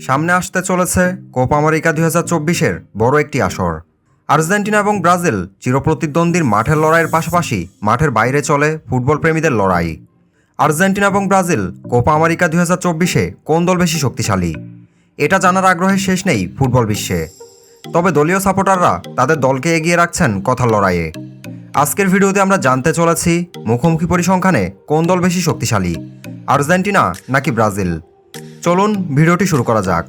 সামনে আসতে চলেছে কোপা আমেরিকা 2024-এর বড় একটি আসর। আর্জেন্টিনা এবং ব্রাজিল চিরপ্রতিদ্বন্দ্বীর মাঠের লড়াইয়ের পাশাপাশি মাঠের বাইরে চলে ফুটবল প্রেমীদের লড়াই। আর্জেন্টিনা এবং ব্রাজিল কোপা আমেরিকা 2024-এ কোন দল বেশি শক্তিশালী, এটা জানার আগ্রহের শেষ নেই ফুটবল বিশ্বে। তবে দলীয় সাপোর্টাররা তাদের দলকে এগিয়ে রাখছেন কথার লড়াইয়ে। আজকের ভিডিওতে আমরা জানতে চলেছি মুখোমুখি পরিসংখ্যানে কোন দল বেশি শক্তিশালী, আর্জেন্টিনা নাকি ব্রাজিল। চলুন ভিডিওটি শুরু করা যাক।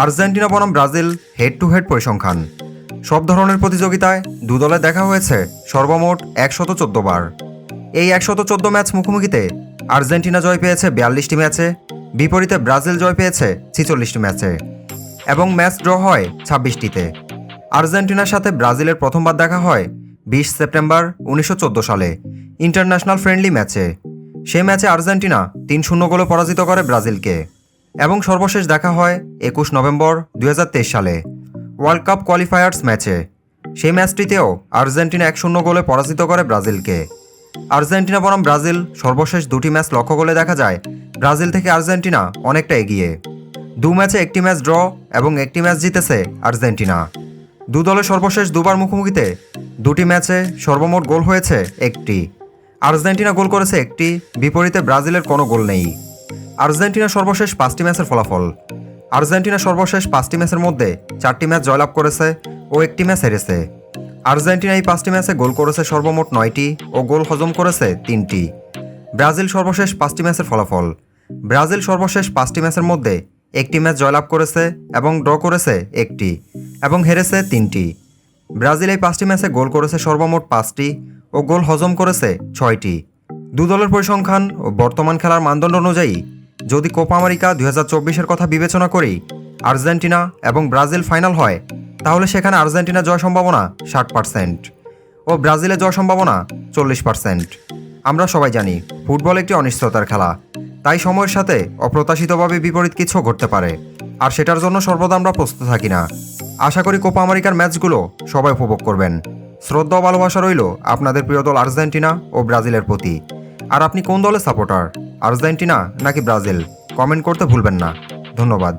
আর্জেন্টিনা বনাম ব্রাজিল হেড টু হেড পরিসংখ্যান। সব ধরনের প্রতিযোগিতায় দু দলে দেখা হয়েছে সর্বমোট 114 বার। এই 114 ম্যাচ মুখোমুখিতে আর্জেন্টিনা জয় পেয়েছে 42টি ম্যাচে, বিপরীতে ব্রাজিল জয় পেয়েছে 46টি ম্যাচে এবং ম্যাচ ড্র হয় 26টিতে। আর্জেন্টিনার সাথে ব্রাজিলের প্রথমবার দেখা হয় 20 সেপ্টেম্বর 1914 সালে ইন্টারন্যাশনাল ফ্রেন্ডলি ম্যাচে। সে ম্যাচে আর্জেন্টিনা 3-0 গোলে পরাজিত করে ব্রাজিলকে এবং সর্বশেষ দেখা হয় 21 নভেম্বর 2023 সালে ওয়ার্ল্ড কাপ কোয়ালিফায়ার্স ম্যাচে। সেই ম্যাচটিতেও আর্জেন্টিনা 1-0 গোলে পরাজিত করে ব্রাজিলকে। আর্জেন্টিনা বনাম ব্রাজিল সর্বশেষ দুটি ম্যাচ লক্ষ্য করলে দেখা যায় ব্রাজিল থেকে আর্জেন্টিনা অনেকটা এগিয়ে। দু ম্যাচে একটি ম্যাচ ড্র এবং একটি ম্যাচ জিতেছে আর্জেন্টিনা। দু দলের সর্বশেষ দুবার মুখোমুখিতে দুটি ম্যাচে সর্বমোট গোল হয়েছে একটি। আর্জেন্টিনা গোল করেছে একটি, বিপরীতে ব্রাজিলের কোনো গোল নেই। আর্জেন্টিনা সর্বশেষ 5টি ম্যাচের ফলাফল। আর্জেন্টিনা সর্বশেষ 5টি ম্যাচের মধ্যে 4টি ম্যাচ জয়লাভ করেছে ও একটি ম্যাচ হেরেছে। আর্জেন্টিনা এই 5টি ম্যাচে গোল করেছে সর্বমোট 9টি ও গোল হজম করেছে 3টি। ব্রাজিল সর্বশেষ 5টি ম্যাচের ফলাফল। ব্রাজিল সর্বশেষ 5টি ম্যাচের মধ্যে একটি ম্যাচ জয়লাভ করেছে এবং ড্র করেছে একটি এবং হেরেছে 3টি। ব্রাজিল এই 5টি ম্যাচে গোল করেছে সর্বমোট 5টি ও গোল হজম করেছে 6টি। দু দলের পরিসংখ্যান ও বর্তমান খেলার মানদণ্ড অনুযায়ী যদি কোপা আমেরিকা 2024-এর কথা বিবেচনা করি, আর্জেন্টিনা এবং ব্রাজিল ফাইনাল হয়, তাহলে সেখানে আর্জেন্টিনা জয় সম্ভাবনা 60% ও ব্রাজিলের জয় সম্ভাবনা 40%। আমরা সবাই জানি ফুটবল একটি অনিশ্চয়তার খেলা, তাই সময়ের সাথে অপ্রত্যাশিতভাবে বিপরীত কিছু ঘটতে পারে, আর সেটার জন্য সর্বদা আমরা প্রস্তুত থাকি না। আশা করি কোপা আমেরিকার ম্যাচগুলো সবাই উপভোগ করবেন। শ্রদ্ধা ও ভালোবাসা রইল আপনাদের প্রিয় দল আর্জেন্টিনা ও ব্রাজিলের প্রতি। আর আপনি কোন দলের সাপোর্টার, আর্জেন্টিনা নাকি ব্রাজিল? কমেন্ট করতে ভুলবেন না। ধন্যবাদ।